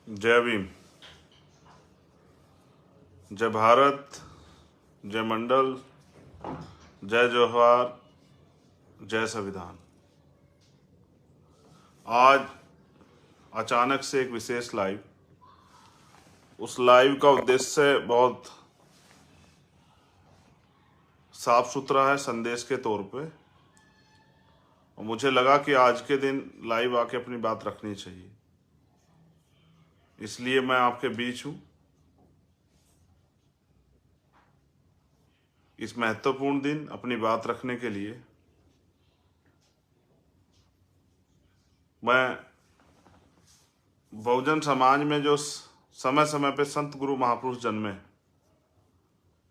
जय भीम। जय भारत। जय मंडल। जय जवाहर। जय संविधान। आज अचानक से एक विशेष लाइव, उस लाइव का उद्देश्य बहुत साफ सुथरा है संदेश के तौर पे, और मुझे लगा कि आज के दिन लाइव आके अपनी बात रखनी चाहिए, इसलिए मैं आपके बीच हूं। इस महत्वपूर्ण दिन अपनी बात रखने के लिए मैं बहुजन समाज में जो समय समय पे संत गुरु महापुरुष जन्मे,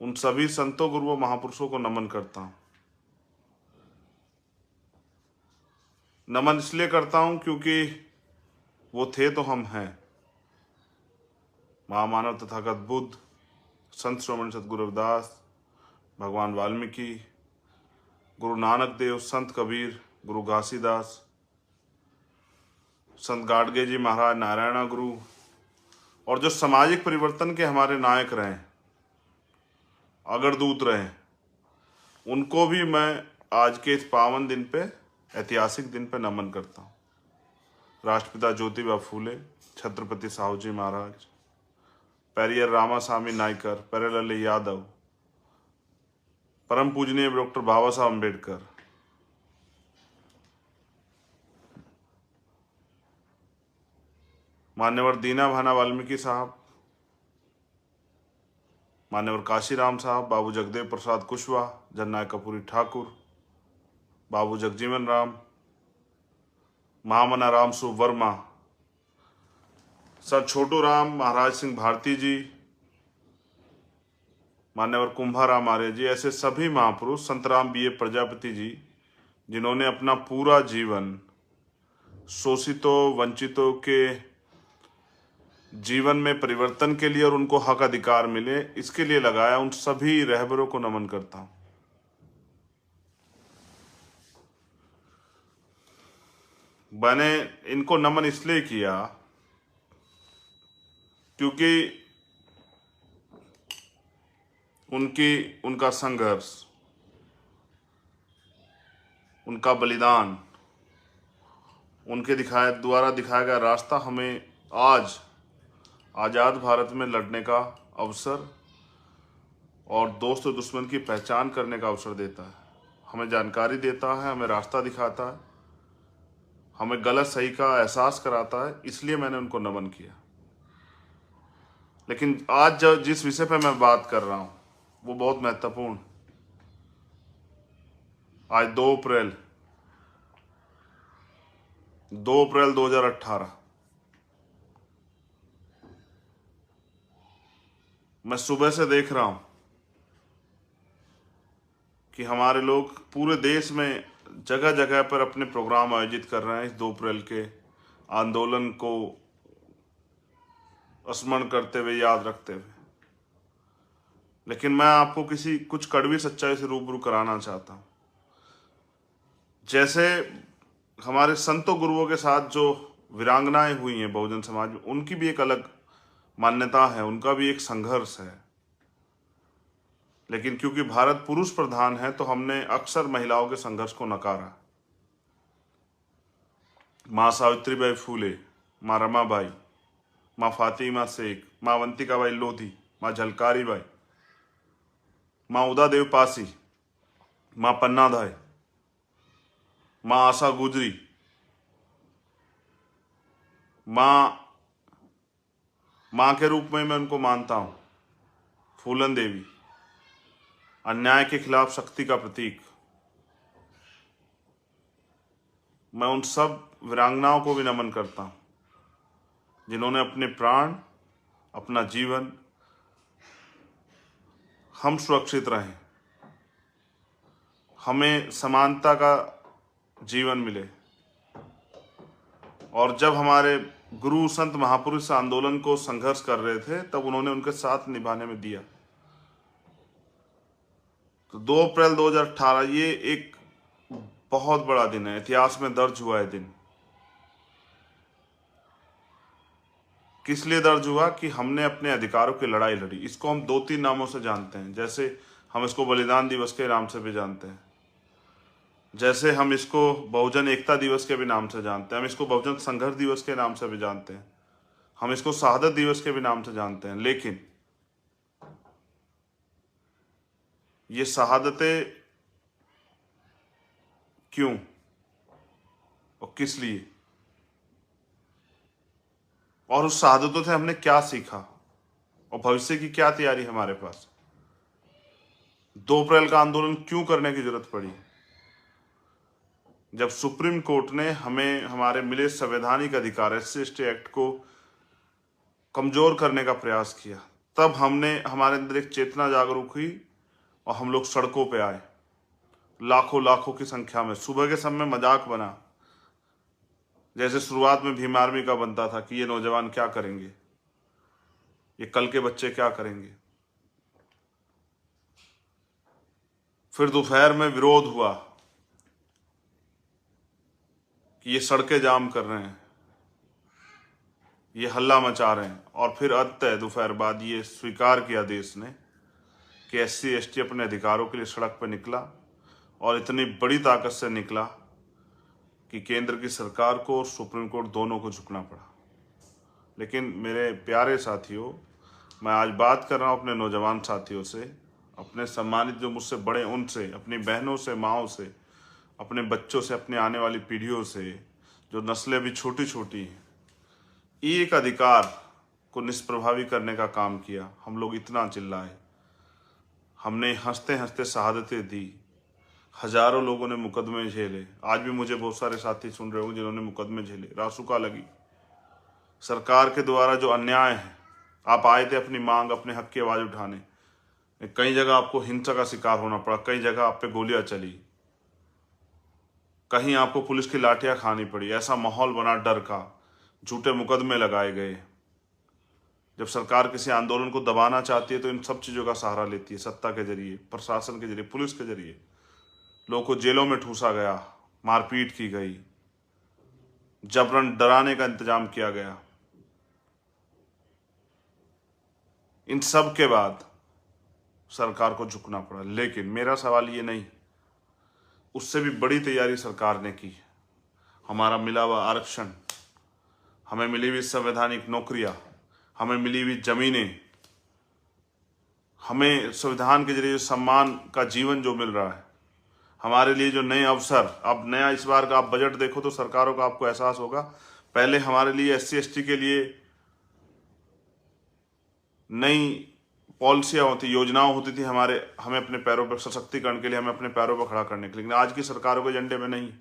उन सभी संतों गुरुओं महापुरुषों को नमन करता हूं। नमन इसलिए करता हूं क्योंकि वो थे तो हम हैं। महामानव तथागत बुद्ध, संत श्रोमणी सतगुरु रविदास, भगवान वाल्मीकि, गुरु नानक देव, संत कबीर, गुरु घासीदास, संत गाडगे जी महाराज, नारायणा गुरु, और जो सामाजिक परिवर्तन के हमारे नायक रहे, अग्रदूत रहे, उनको भी मैं आज के इस पावन दिन पे, ऐतिहासिक दिन पे नमन करता हूँ। राष्ट्रपिता ज्योतिबा फूले, छत्रपति साहू जी महाराज, पेरियर रामास्वामी नायकर, पेरेलाल यादव, परम पूजनीय डॉक्टर बाबा साहब अम्बेडकर, मान्यवर दीना भाना वाल्मीकि साहब, मान्यवर काशीराम साहब, बाबू जगदेव प्रसाद कुशवाहा, जननायक कपूरी ठाकुर, बाबू जगजीवन राम, महामना राम सुव वर्मा, सर छोटू राम, महाराज सिंह भारती जी, मान्यवर कुंभाराम आर्य जी, ऐसे सभी महापुरुष, संतराम बी ए प्रजापति जी, जिन्होंने अपना पूरा जीवन शोषितों वंचितों के जीवन में परिवर्तन के लिए और उनको हक अधिकार मिले, इसके लिए लगाया, उन सभी रहबरों को नमन करता हूं। मैंने इनको नमन इसलिए किया क्योंकि उनका संघर्ष, उनका बलिदान, उनके द्वारा दिखाया गया रास्ता हमें आज आज़ाद भारत में लड़ने का अवसर और दोस्त और दुश्मन की पहचान करने का अवसर देता है, हमें जानकारी देता है, हमें रास्ता दिखाता है, हमें गलत सही का एहसास कराता है। इसलिए मैंने उनको नमन किया। लेकिन आज जिस विषय पर मैं बात कर रहा हूं वो बहुत महत्वपूर्ण। आज 2 अप्रैल 2018, मैं सुबह से देख रहा हूं कि हमारे लोग पूरे देश में जगह जगह पर अपने प्रोग्राम आयोजित कर रहे हैं इस 2 अप्रैल के आंदोलन को स्मरण करते हुए, याद रखते हुए। लेकिन मैं आपको कुछ कड़वी सच्चाई से रूबरू कराना चाहता हूं। जैसे हमारे संतों गुरुओं के साथ जो वीरांगनाएं हुई हैं बहुजन समाज में, उनकी भी एक अलग मान्यता है, उनका भी एक संघर्ष है। लेकिन क्योंकि भारत पुरुष प्रधान है तो हमने अक्सर महिलाओं के संघर्ष को नकारा। माँ सावित्रीबाई फूले, माँ रमाबाई, माँ फातिमा शेख, माँ अवंतिकाबाई लोधी, माँ झलकारी बाई, माँ उदादेव पासी, माँ पन्नाधाय, माँ आशा गुजरी, माँ के रूप में मैं उनको मानता हूं, फूलन देवी, अन्याय के खिलाफ शक्ति का प्रतीक। मैं उन सब वीरांगनाओं को भी नमन करता हूं जिन्होंने अपने प्राण, अपना जीवन, हम सुरक्षित रहें, हमें समानता का जीवन मिले। और जब हमारे गुरु संत महापुरुष आंदोलन को संघर्ष कर रहे थे तब उन्होंने उनके साथ निभाने में दिया। तो 2 अप्रैल 2018 ये एक बहुत बड़ा दिन है, इतिहास में दर्ज हुआ है दिन। किस लिए दर्ज हुआ? कि हमने अपने अधिकारों की लड़ाई लड़ी। इसको हम 2-3 नामों से जानते हैं। जैसे हम इसको बलिदान दिवस के नाम से भी जानते हैं, जैसे हम इसको बहुजन एकता दिवस के भी नाम से जानते हैं, हम इसको बहुजन संघर्ष दिवस के नाम से भी जानते हैं, हम इसको शहादत दिवस के भी नाम से जानते हैं। लेकिन ये शहादतें क्यों और किस लिए, और उस शहादतों से हमने क्या सीखा, और भविष्य की क्या तैयारी हमारे पास? 2 अप्रैल का आंदोलन क्यों करने की जरूरत पड़ी? जब सुप्रीम कोर्ट ने हमें हमारे मिले संवैधानिक अधिकार SC/ST एक्ट को कमजोर करने का प्रयास किया, तब हमने हमारे अंदर एक चेतना जागरूक हुई और हम लोग सड़कों पे आए, लाखों लाखों की संख्या में। सुबह के समय मजाक बना, जैसे शुरुआत में भीम आर्मी का बनता था कि ये नौजवान क्या करेंगे, ये कल के बच्चे क्या करेंगे। फिर दोपहर में विरोध हुआ कि ये सड़कें जाम कर रहे हैं, ये हल्ला मचा रहे हैं। और फिर अंततः दोपहर बाद ये स्वीकार किया देश ने कि SC/ST अपने अधिकारों के लिए सड़क पर निकला, और इतनी बड़ी ताकत से निकला कि केंद्र की सरकार को और सुप्रीम कोर्ट दोनों को झुकना पड़ा। लेकिन मेरे प्यारे साथियों, मैं आज बात कर रहा हूँ अपने नौजवान साथियों से, अपने सम्मानित जो मुझसे बड़े उनसे, अपनी बहनों से, माँओं से, अपने बच्चों से, अपने आने वाली पीढ़ियों से, जो नस्लें भी छोटी छोटी हैं। एक अधिकार को निष्प्रभावी करने का काम किया। हम लोग इतना चिल्लाए, हमने हंसते हंसते शहादतें दी, हजारों लोगों ने मुकदमे झेले। आज भी मुझे बहुत सारे साथी सुन रहे होंगे जिन्होंने मुकदमे झेले, रासुका लगी। सरकार के द्वारा जो अन्याय है, आप आए थे अपनी मांग, अपने हक की आवाज उठाने, कई जगह आपको हिंसा का शिकार होना पड़ा, कई जगह आप पे गोलियां चली, कहीं आपको पुलिस की लाठियां खानी पड़ी। ऐसा माहौल बना डर का, झूठे मुकदमे लगाए गए। जब सरकार किसी आंदोलन को दबाना चाहती है तो इन सब चीजों का सहारा लेती है, सत्ता के जरिए, प्रशासन के जरिए, पुलिस के जरिए। लोगों को जेलों में ठूसा गया, मारपीट की गई, जबरन डराने का इंतजाम किया गया। इन सब के बाद सरकार को झुकना पड़ा। लेकिन मेरा सवाल ये नहीं, उससे भी बड़ी तैयारी सरकार ने की। हमारा मिला हुआ आरक्षण, हमें मिली हुई संवैधानिक नौकरियां, हमें मिली हुई जमीनें, हमें संविधान के जरिए सम्मान का जीवन जो मिल रहा है, हमारे लिए जो नए अवसर। अब नया इस बार का आप बजट देखो तो सरकारों का आपको एहसास होगा, पहले हमारे लिए SC/ST के लिए नई पॉलिसियां होती, योजनाएं होती थी, हमें अपने पैरों पर सशक्तिकरण के लिए, हमें अपने पैरों पर खड़ा करने के लिए। लेकिन आज की सरकारों के एजेंडे में नहीं।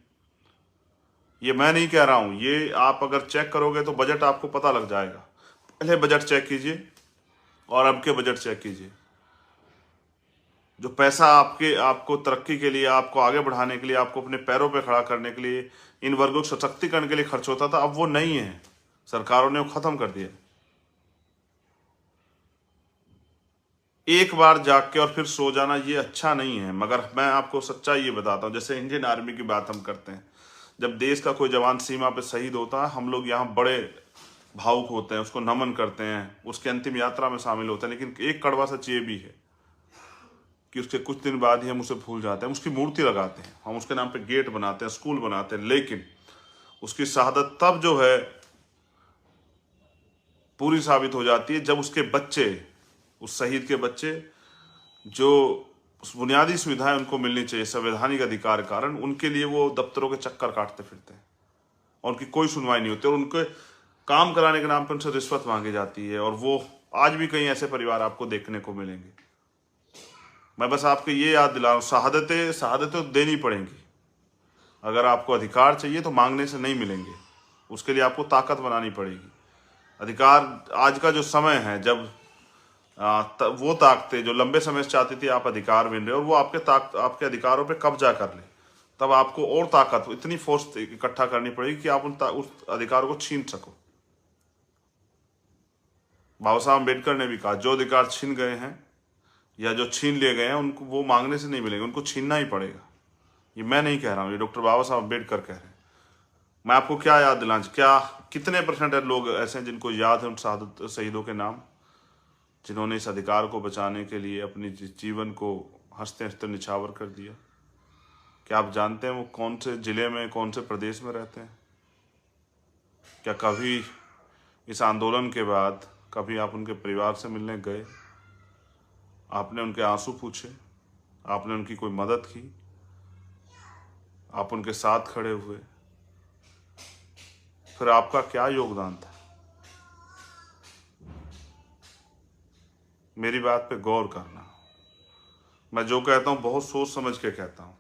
ये मैं नहीं कह रहा हूं, ये आप अगर चेक करोगे तो बजट आपको पता लग जाएगा। पहले बजट चेक कीजिए और अब के बजट चेक कीजिए। जो पैसा आपको तरक्की के लिए, आपको आगे बढ़ाने के लिए, आपको अपने पैरों पर खड़ा करने के लिए, इन वर्गों के सशक्तिकरण के लिए खर्च होता था, अब वो नहीं है। सरकारों ने वो खत्म कर दिया। एक बार जाग के और फिर सो जाना ये अच्छा नहीं है। मगर मैं आपको सच्चाई ये बताता हूँ, जैसे इंडियन आर्मी की बात हम करते हैं, जब देश का कोई जवान सीमा पे शहीद होता है, हम लोग यहाँ बड़े भावुक होते हैं, उसको नमन करते हैं, उसके अंतिम यात्रा में शामिल होते हैं। लेकिन एक कड़वा सच ये भी है कि उसके कुछ दिन बाद ही हम उसे भूल जाते हैं। उसकी मूर्ति लगाते हैं, हम उसके नाम पे गेट बनाते हैं, स्कूल बनाते हैं, लेकिन उसकी शहादत तब जो है पूरी साबित हो जाती है जब उसके बच्चे, उस शहीद के बच्चे, जो उस बुनियादी सुविधाएं उनको मिलनी चाहिए संवैधानिक अधिकार के कारण, उनके लिए वो दफ्तरों के चक्कर काटते फिरते हैं और उनकी कोई सुनवाई नहीं होती, और उनके काम कराने के नाम पर उनसे रिश्वत मांगी जाती है। और वो आज भी कई ऐसे परिवार आपको देखने को मिलेंगे। मैं बस आपको ये याद दिला रहा हूँ, शहादतें तो देनी पड़ेंगी। अगर आपको अधिकार चाहिए तो मांगने से नहीं मिलेंगे, उसके लिए आपको ताकत बनानी पड़ेगी। अधिकार, आज का जो समय है जब वो ताकतें जो लंबे समय से चाहती थी आप अधिकार मिल रहे, और वो आपके अधिकारों पे कब्जा कर ले, तब आपको और ताकत, इतनी फोर्स इकट्ठा करनी पड़ेगी कि आप उस अधिकारों को छीन सको। बाबा साहब अम्बेडकर ने भी कहा, जो अधिकार छीन गए हैं या जो छीन लिए गए हैं, उनको वो मांगने से नहीं मिलेंगे, उनको छीनना ही पड़ेगा। ये मैं नहीं कह रहा हूँ, ये डॉक्टर बाबा साहब अम्बेडकर कह रहे हैं। मैं आपको क्या याद दिलाऊं, क्या कितने परसेंट लोग ऐसे हैं जिनको याद है उन शहीदों के नाम, जिन्होंने इस अधिकार को बचाने के लिए अपनी जीवन को हंसते हंसते निछावर कर दिया? क्या आप जानते हैं वो कौन से जिले में, कौन से प्रदेश में रहते हैं? क्या कभी इस आंदोलन के बाद कभी आप उनके परिवार से मिलने गए? आपने उनके आंसू पूछे? आपने उनकी कोई मदद की? आप उनके साथ खड़े हुए? फिर आपका क्या योगदान था? मेरी बात पे गौर करना। मैं जो कहता हूं बहुत सोच समझ के कहता हूं।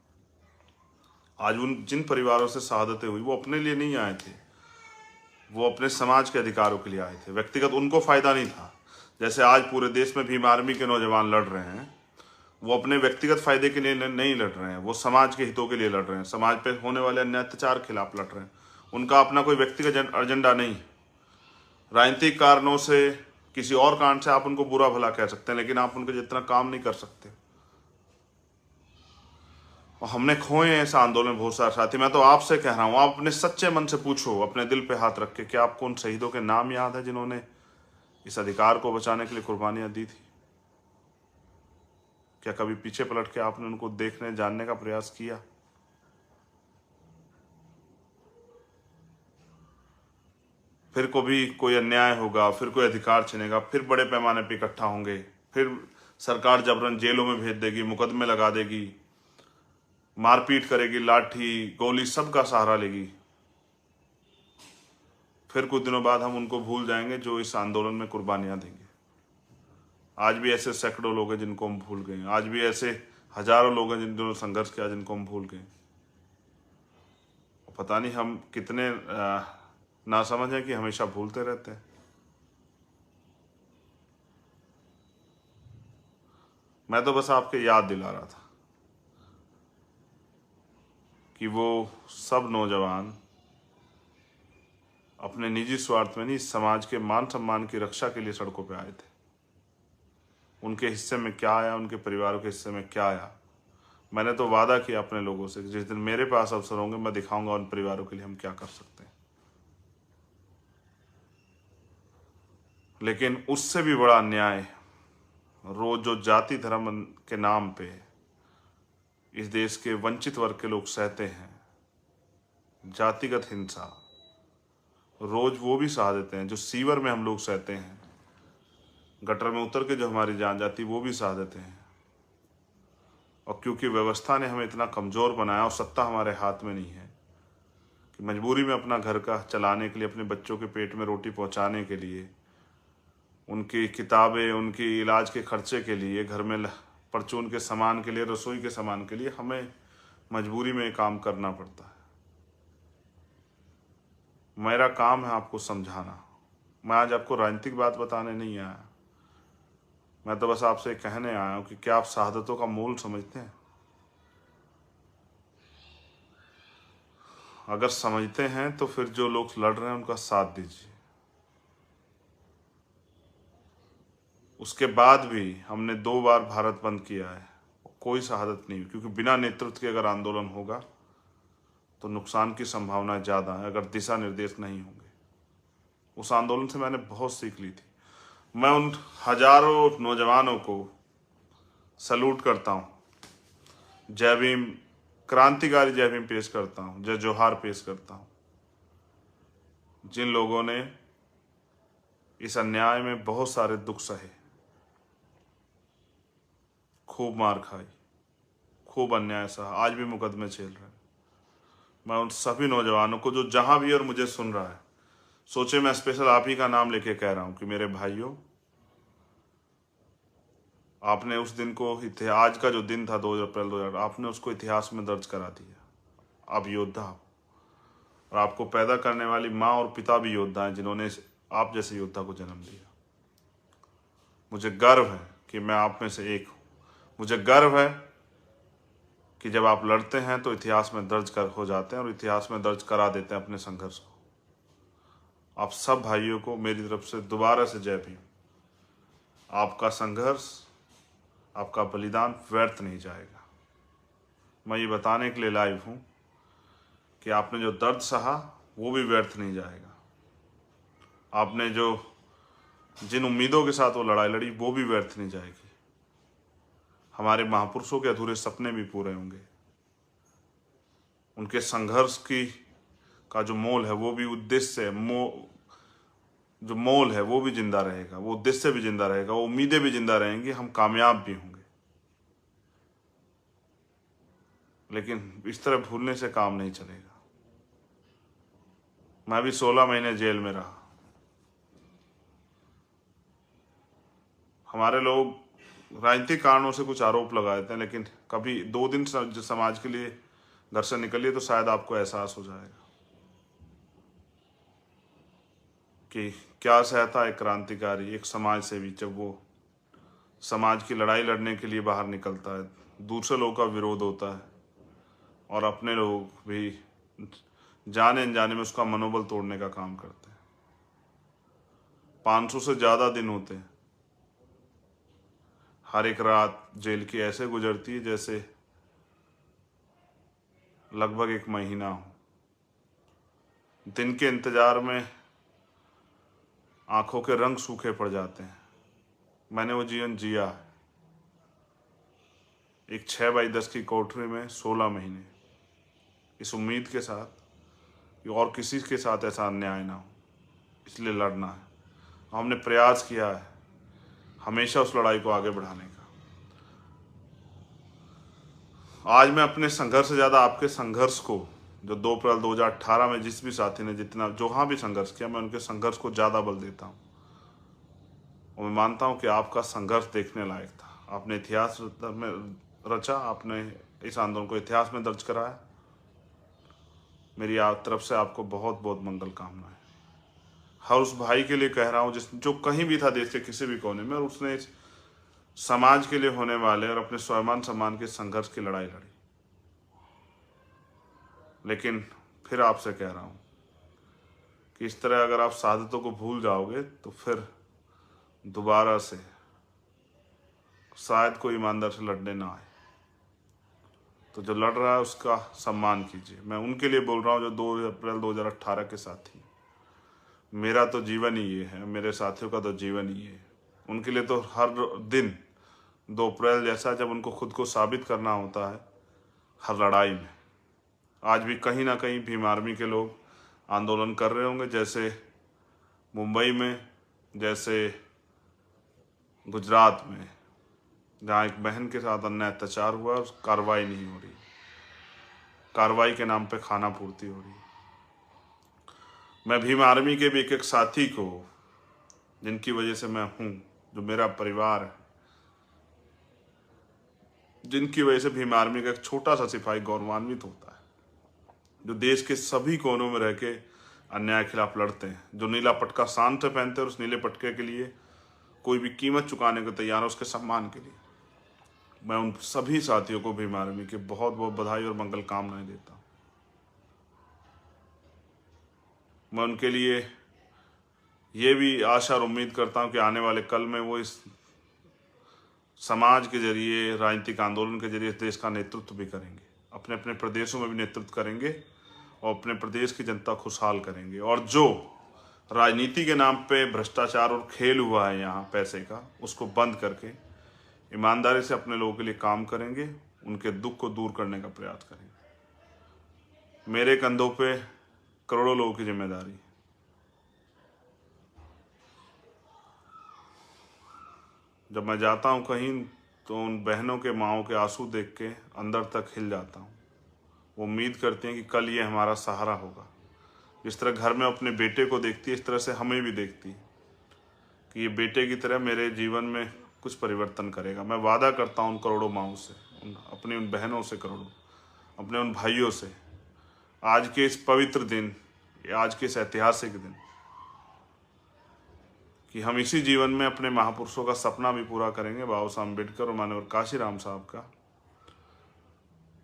आज उन जिन परिवारों से शहादतें हुई वो अपने लिए नहीं आए थे, वो अपने समाज के अधिकारों के लिए आए थे। व्यक्तिगत उनको फायदा नहीं था। जैसे आज पूरे देश में भीम आर्मी के नौजवान लड़ रहे हैं, वो अपने व्यक्तिगत फायदे के लिए नहीं लड़ रहे हैं, वो समाज के हितों के लिए लड़ रहे हैं, समाज पे होने वाले अन्य अत्याचार के खिलाफ लड़ रहे हैं। उनका अपना कोई व्यक्तिगत एजेंडा नहीं। राजनीतिक कारणों से, किसी और कारण से आप उनको बुरा भला कह सकते हैं, लेकिन आप उनके जितना काम नहीं कर सकते। और हमने खोए हैं इस आंदोलन में बहुत सारे साथी। मैं तो आपसे कह रहा हूं, आप अपने सच्चे मन से पूछो, अपने दिल पे हाथ रख के, क्या आपको उन शहीदों के नाम याद है जिन्होंने इस अधिकार को बचाने के लिए कुर्बानियां दी थी? क्या कभी पीछे पलट के आपने उनको देखने जानने का प्रयास किया? फिर कभी कोई अन्याय होगा, फिर कोई अधिकार छिनेगा, फिर बड़े पैमाने पर इकट्ठा होंगे, फिर सरकार जबरन जेलों में भेज देगी, मुकदमे लगा देगी, मारपीट करेगी, लाठी गोली सबका सहारा लेगी। फिर कुछ दिनों बाद हम उनको भूल जाएंगे जो इस आंदोलन में कुर्बानियां देंगे। आज भी ऐसे सैकड़ों लोग हैं जिनको हम भूल गए। आज भी ऐसे हजारों लोग हैं जिन्होंने संघर्ष किया, जिनको हम भूल गए। पता नहीं हम कितने नासमझ हैं कि हमेशा भूलते रहते हैं। मैं तो बस आपके याद दिला रहा था कि वो सब नौजवान अपने निजी स्वार्थ में नहीं, समाज के मान सम्मान की रक्षा के लिए सड़कों पे आए थे। उनके हिस्से में क्या आया, उनके परिवारों के हिस्से में क्या आया, मैंने तो वादा किया अपने लोगों से कि जिस दिन मेरे पास अवसर होंगे मैं दिखाऊंगा उन परिवारों के लिए हम क्या कर सकते हैं। लेकिन उससे भी बड़ा अन्याय रोज जो जाति धर्म के नाम पे इस देश के वंचित वर्ग के लोग सहते हैं, जातिगत हिंसा, रोज वो भी सहा देते हैं। जो सीवर में हम लोग सहते हैं, गटर में उतर के जो हमारी जान जाती, वो भी सहा देते हैं। और क्योंकि व्यवस्था ने हमें इतना कमज़ोर बनाया और सत्ता हमारे हाथ में नहीं है कि मजबूरी में अपना घर का चलाने के लिए, अपने बच्चों के पेट में रोटी पहुंचाने के लिए, उनकी किताबें, उनकी इलाज के खर्चे के लिए, घर में परचून के सामान के लिए, रसोई के सामान के लिए हमें मजबूरी में काम करना पड़ता है। मेरा काम है आपको समझाना। मैं आज आपको राजनीतिक बात बताने नहीं आया, मैं तो बस आपसे कहने आया हूं कि क्या आप शहादतों का मूल समझते हैं? अगर समझते हैं तो फिर जो लोग लड़ रहे हैं उनका साथ दीजिए। उसके बाद भी हमने 2 बार भारत बंद किया है, कोई शहादत नहीं हुई, क्योंकि बिना नेतृत्व के अगर आंदोलन होगा तो नुकसान की संभावना ज़्यादा है, अगर दिशा निर्देश नहीं होंगे। उस आंदोलन से मैंने बहुत सीख ली थी। मैं उन हजारों नौजवानों को सलूट करता हूँ, जय भीम, क्रांतिकारी जय भीम पेश करता हूँ, जय जोहार पेश करता हूँ, जिन लोगों ने इस अन्याय में बहुत सारे दुख सहे, खूब मार खाई, खूब अन्याय सहा, आज भी मुकदमे झेल रहे हैं। मैं उन सभी नौजवानों को जो जहां भी और मुझे सुन रहा है, सोचे मैं स्पेशल आप ही का नाम लेके कह रहा हूं कि मेरे भाइयों, आपने उस दिन को, आज का जो दिन था 2 अप्रैल 2008, आपने उसको इतिहास में दर्ज करा दिया। आप योद्धा हो, और आपको पैदा करने वाली माँ और पिता भी योद्धा हैं, जिन्होंने आप जैसे योद्धा को जन्म दिया। मुझे गर्व है कि मैं आप में से एक हूँ। मुझे गर्व है कि जब आप लड़ते हैं तो इतिहास में दर्ज हो जाते हैं और इतिहास में दर्ज करा देते हैं अपने संघर्ष को। आप सब भाइयों को मेरी तरफ से दोबारा से जय भीम। आपका संघर्ष, आपका बलिदान व्यर्थ नहीं जाएगा। मैं ये बताने के लिए लाइव हूँ कि आपने जो दर्द सहा वो भी व्यर्थ नहीं जाएगा। आपने जो जिन उम्मीदों के साथ वो लड़ाई लड़ी वो भी व्यर्थ नहीं जाएगी। हमारे महापुरुषों के अधूरे सपने भी पूरे होंगे। उनके संघर्ष की का जो मोल है वो भी उद्देश्य जो मोल है वो भी जिंदा रहेगा, वो उद्देश्य भी जिंदा रहेगा, वो उम्मीदें भी जिंदा रहेंगी, हम कामयाब भी होंगे। लेकिन इस तरह भूलने से काम नहीं चलेगा। मैं भी 16 महीने जेल में रहा। हमारे लोग राजनीतिक कारणों से कुछ आरोप लगा देते हैं, लेकिन कभी 2 दिन समाज के लिए घर से निकलिए तो शायद आपको एहसास हो जाएगा कि क्या सहता एक क्रांतिकारी, एक समाज सेवी, जब वो समाज की लड़ाई लड़ने के लिए बाहर निकलता है, दूसरे लोगों का विरोध होता है और अपने लोग भी जाने अनजाने में उसका मनोबल तोड़ने का काम करते हैं। 500 से ज़्यादा दिन होते हैं। हर एक रात जेल की ऐसे गुजरती है जैसे लगभग 1 महीना हो। दिन के इंतजार में आंखों के रंग सूखे पड़ जाते हैं। मैंने वो जीवन जिया है। एक 6x10 की कोठरी में 16 महीने, इस उम्मीद के साथ कि और किसी के साथ ऐसा अन्याय ना हो, इसलिए लड़ना है। हमने प्रयास किया है हमेशा उस लड़ाई को आगे बढ़ाने का। आज मैं अपने संघर्ष से ज़्यादा आपके संघर्ष को, जो 2 अप्रैल 2018 में जिस भी साथी ने जितना जहाँ भी संघर्ष किया, मैं उनके संघर्ष को ज़्यादा बल देता हूँ। और मैं मानता हूँ कि आपका संघर्ष देखने लायक था। आपने इतिहास में रचा, आपने इस आंदोलन को इतिहास में दर्ज कराया। मेरी तरफ से आपको बहुत बहुत मंगल कामनाएं। हर उस भाई के लिए कह रहा हूँ जो कहीं भी था देश के किसी भी कोने में, और उसने समाज के लिए होने वाले और अपने स्वाभिमान सम्मान के संघर्ष की लड़ाई लड़ी। लेकिन फिर आपसे कह रहा हूँ कि इस तरह अगर आप सादतों को भूल जाओगे तो फिर दोबारा से शायद कोई ईमानदार से लड़ने ना आए। तो जो लड़ रहा है उसका सम्मान कीजिए। मैं उनके लिए बोल रहा हूँ जो 2 अप्रैल 2018 के साथी। मेरा तो जीवन ही ये है, मेरे साथियों का तो जीवन ही है। उनके लिए तो हर दिन 2 अप्रैल जैसा, जब उनको खुद को साबित करना होता है हर लड़ाई में। आज भी कहीं ना कहीं भीम आर्मी के लोग आंदोलन कर रहे होंगे, जैसे मुंबई में, जैसे गुजरात में, जहाँ एक बहन के साथ अन्याय अत्याचार हुआ और कार्रवाई नहीं हो रही, कार्रवाई के नाम पे खाना पूर्ति हो रही। मैं भीम आर्मी के भी एक साथी को, जिनकी वजह से मैं हूँ, जो मेरा परिवार है, जिनकी वजह से भीम आर्मी का एक छोटा सा सिपाही गौरवान्वित होता है, जो देश के सभी कोनों में रह के अन्याय के खिलाफ लड़ते हैं, जो नीला पटका शान से पहनते हैं और उस नीले पटके के लिए कोई भी कीमत चुकाने को तैयार है उसके सम्मान के लिए। मैं उन सभी साथियों को भीम आर्मी की बहुत बहुत बधाई और मंगल कामनाएं देता हूँ। मैं उनके लिए ये भी आशा और उम्मीद करता हूँ कि आने वाले कल में वो इस समाज के जरिए, राजनीतिक आंदोलन के जरिए इस देश का नेतृत्व भी करेंगे, अपने अपने प्रदेशों में भी नेतृत्व करेंगे और अपने प्रदेश की जनता खुशहाल करेंगे। और जो राजनीति के नाम पे भ्रष्टाचार और खेल हुआ है यहाँ पैसे का, उसको बंद करके ईमानदारी से अपने लोगों के लिए काम करेंगे, उनके दुख को दूर करने का प्रयास करेंगे। मेरे कंधों पे करोड़ों लोगों की जिम्मेदारी। जब मैं जाता हूँ कहीं तो उन बहनों के, माँओं के आंसू देख के अंदर तक हिल जाता हूँ। वो उम्मीद करती हैं कि कल ये हमारा सहारा होगा। जिस तरह घर में अपने बेटे को देखती है, इस तरह से हमें भी देखती है कि ये बेटे की तरह मेरे जीवन में कुछ परिवर्तन करेगा। मैं वादा करता हूँ उन करोड़ों माँओं से, अपनी उन बहनों से, करोड़ों अपने उन भाइयों से, आज के इस पवित्र दिन, आज के इस ऐतिहासिक दिन, कि हम इसी जीवन में अपने महापुरुषों का सपना भी पूरा करेंगे, बाबा साहब अम्बेडकर और माननीय काशीराम साहब का,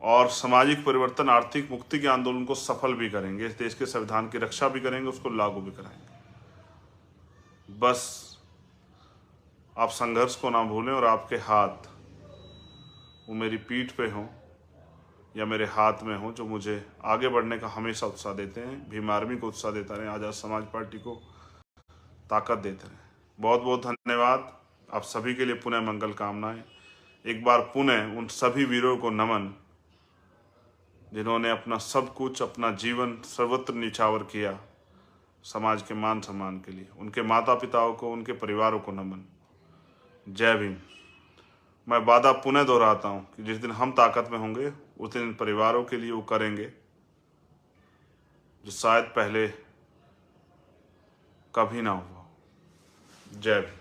और सामाजिक परिवर्तन, आर्थिक मुक्ति के आंदोलन को सफल भी करेंगे। इस देश के संविधान की रक्षा भी करेंगे, उसको लागू भी कराएंगे। बस आप संघर्ष को ना भूलें और आपके हाथ वो मेरी पीठ पे हों या मेरे हाथ में हों, जो मुझे आगे बढ़ने का हमेशा उत्साह देते हैं। भीम आर्मी को उत्साह देता रहे, आज़ाद समाज पार्टी को ताकत देते रहे। बहुत बहुत धन्यवाद आप सभी के लिए, पुनः मंगल कामनाएं। एक बार पुनः उन सभी वीरों को नमन जिन्होंने अपना सब कुछ, अपना जीवन सर्वत्र निछावर किया समाज के मान सम्मान के लिए। उनके माता पिताओं को, उनके परिवारों को नमन। जय भीम। मैं वादा पुनः दोहराता हूँ कि जिस दिन हम ताकत में होंगे उस दिन परिवारों के लिए वो करेंगे जो शायद पहले कभी ना हुआ। जय भीम।